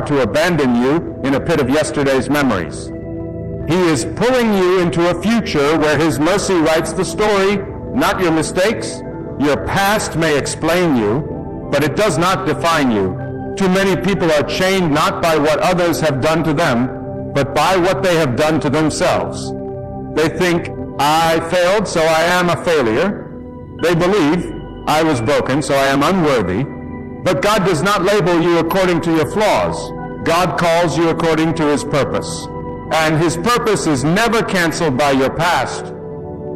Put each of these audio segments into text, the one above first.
far to abandon you in a pit of yesterday's memories. He is pulling you into a future where His mercy writes the story, not your mistakes. Your past may explain you, but it does not define you. Too many people are chained not by what others have done to them, but by what they have done to themselves. They think, I failed, so I am a failure. They believe, I was broken, so I am unworthy. But God does not label you according to your flaws. God calls you according to His purpose. And His purpose is never canceled by your past.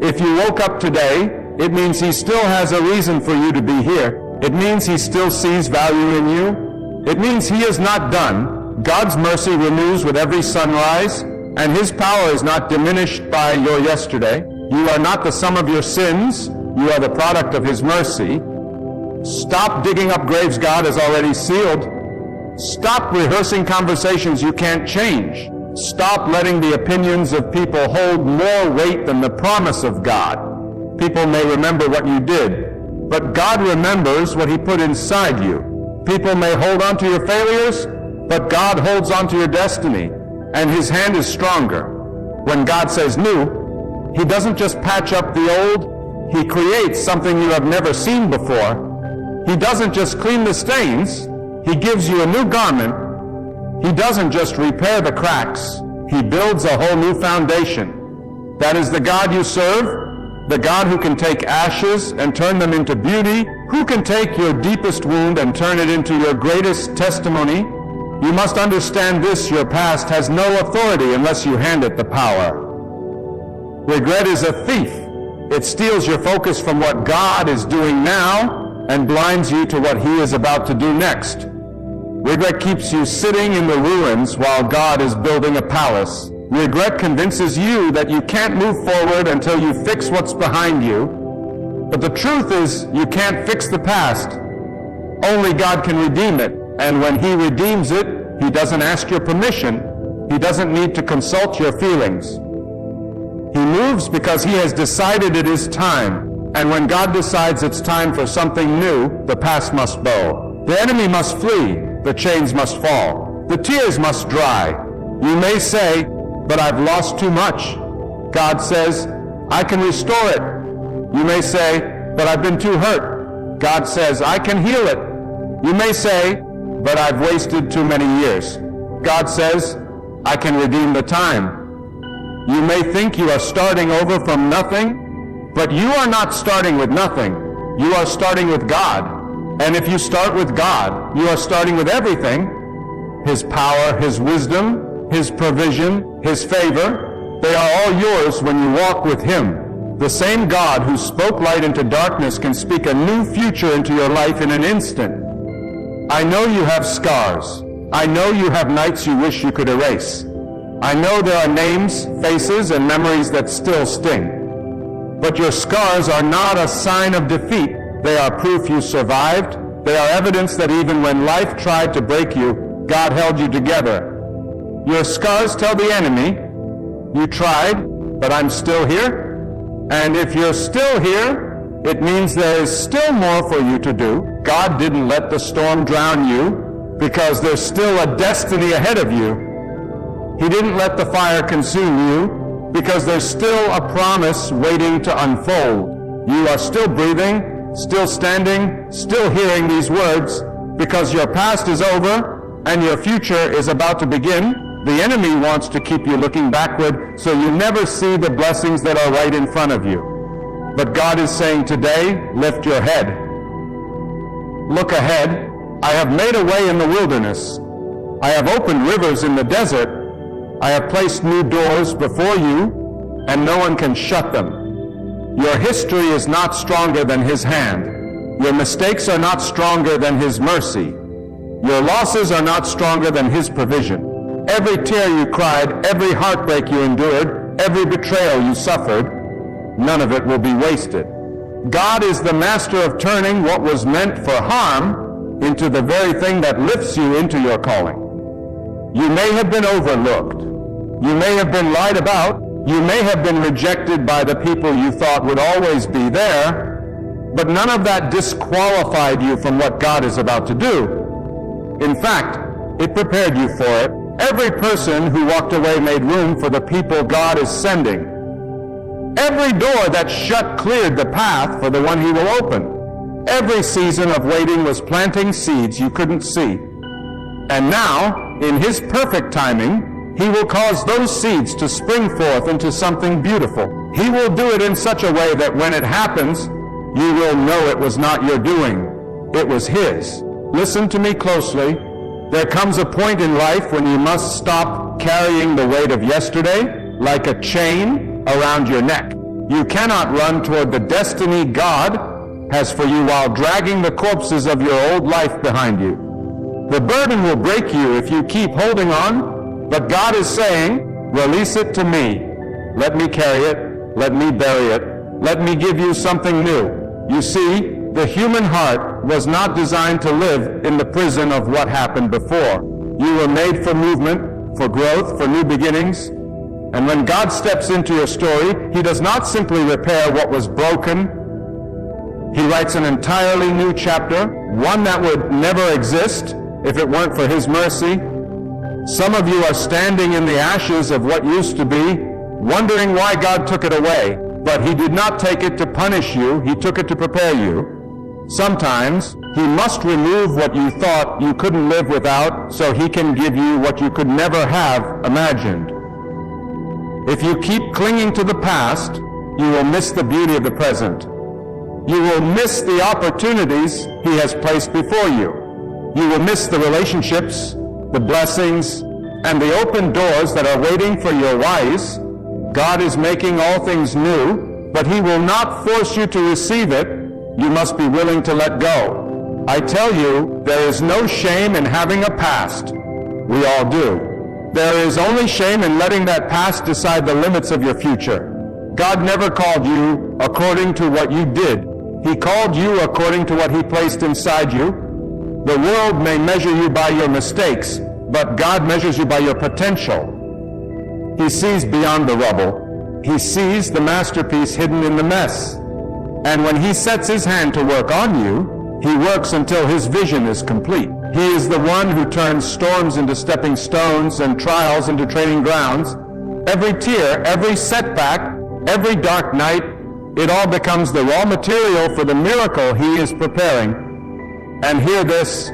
If you woke up today, it means He still has a reason for you to be here. It means He still sees value in you. It means He is not done. God's mercy renews with every sunrise, and His power is not diminished by your yesterday. You are not the sum of your sins. You are the product of His mercy. Stop digging up graves God has already sealed. Stop rehearsing conversations you can't change. Stop letting the opinions of people hold more weight than the promise of God. People may remember what you did, but God remembers what He put inside you. People may hold on to your failures, but God holds on to your destiny, and His hand is stronger. When God says new, He doesn't just patch up the old, He creates something you have never seen before. He doesn't just clean the stains, He gives you a new garment. He doesn't just repair the cracks, He builds a whole new foundation. That is the God you serve, the God who can take ashes and turn them into beauty, who can take your deepest wound and turn it into your greatest testimony. You must understand this: your past has no authority unless you hand it the power. Regret is a thief. It steals your focus from what God is doing now and blinds you to what He is about to do next. Regret keeps you sitting in the ruins while God is building a palace. Regret convinces you that you can't move forward until you fix what's behind you. But the truth is, you can't fix the past. Only God can redeem it. And when He redeems it, He doesn't ask your permission. He doesn't need to consult your feelings. He moves because He has decided it is time. And when God decides it's time for something new, the past must bow. The enemy must flee. The chains must fall. The tears must dry. You may say, but I've lost too much. God says, I can restore it. You may say, but I've been too hurt. God says, I can heal it. You may say, but I've wasted too many years. God says, I can redeem the time. You may think you are starting over from nothing, but you are not starting with nothing. You are starting with God. And if you start with God, you are starting with everything. His power, His wisdom, His provision, His favor, they are all yours when you walk with Him. The same God who spoke light into darkness can speak a new future into your life in an instant. I know you have scars. I know you have nights you wish you could erase. I know there are names, faces, and memories that still sting. But your scars are not a sign of defeat. They are proof you survived. They are evidence that even when life tried to break you, God held you together. Your scars tell the enemy, you tried, but I'm still here. And if you're still here, it means there is still more for you to do. God didn't let the storm drown you because there's still a destiny ahead of you. He didn't let the fire consume you because there's still a promise waiting to unfold. You are still breathing, still standing, still hearing these words because your past is over and your future is about to begin. The enemy wants to keep you looking backward so you never see the blessings that are right in front of you. But God is saying today, lift your head. Look ahead. I have made a way in the wilderness. I have opened rivers in the desert. I have placed new doors before you, and no one can shut them. Your history is not stronger than His hand. Your mistakes are not stronger than His mercy. Your losses are not stronger than His provision. Every tear you cried, every heartbreak you endured, every betrayal you suffered, none of it will be wasted. God is the master of turning what was meant for harm into the very thing that lifts you into your calling. You may have been overlooked. You may have been lied about. You may have been rejected by the people you thought would always be there, but none of that disqualified you from what God is about to do. In fact, It prepared you for it. Every person who walked away made room for the people God is sending. Every door that's shut cleared the path for the one he will open. Every season of waiting was planting seeds you couldn't see. And now, in his perfect timing, he will cause those seeds to spring forth into something beautiful. He will do it in such a way that when it happens, you will know it was not your doing. It was his. Listen to me closely. There comes a point in life when you must stop carrying the weight of yesterday like a chain around your neck. You cannot run toward the destiny God has for you while dragging the corpses of your old life behind you. The burden will break you if you keep holding on, but God is saying, release it to me. Let me carry it. Let me bury it. Let me give you something new. You see, the human heart was not designed to live in the prison of what happened before. You were made for movement, for growth, for new beginnings. And when God steps into your story, he does not simply repair what was broken. He writes an entirely new chapter, one that would never exist if it weren't for his mercy. Some of you are standing in the ashes of what used to be, wondering why God took it away. But he did not take it to punish you, he took it to prepare you. Sometimes he must remove what you thought you couldn't live without so he can give you what you could never have imagined. If you keep clinging to the past, you will miss the beauty of the present. You will miss the opportunities he has placed before you. You will miss the relationships, the blessings, and the open doors that are waiting for your rise. God is making all things new, but he will not force you to receive it. You must be willing to let go. I tell you, there is no shame in having a past. We all do. There is only shame in letting that past decide the limits of your future. God never called you according to what you did. He called you according to what he placed inside you. The world may measure you by your mistakes, but God measures you by your potential. He sees beyond the rubble. He sees the masterpiece hidden in the mess. And when he sets his hand to work on you, he works until his vision is complete. He is the one who turns storms into stepping stones and trials into training grounds. Every tear, every setback, every dark night, it all becomes the raw material for the miracle he is preparing. And hear this,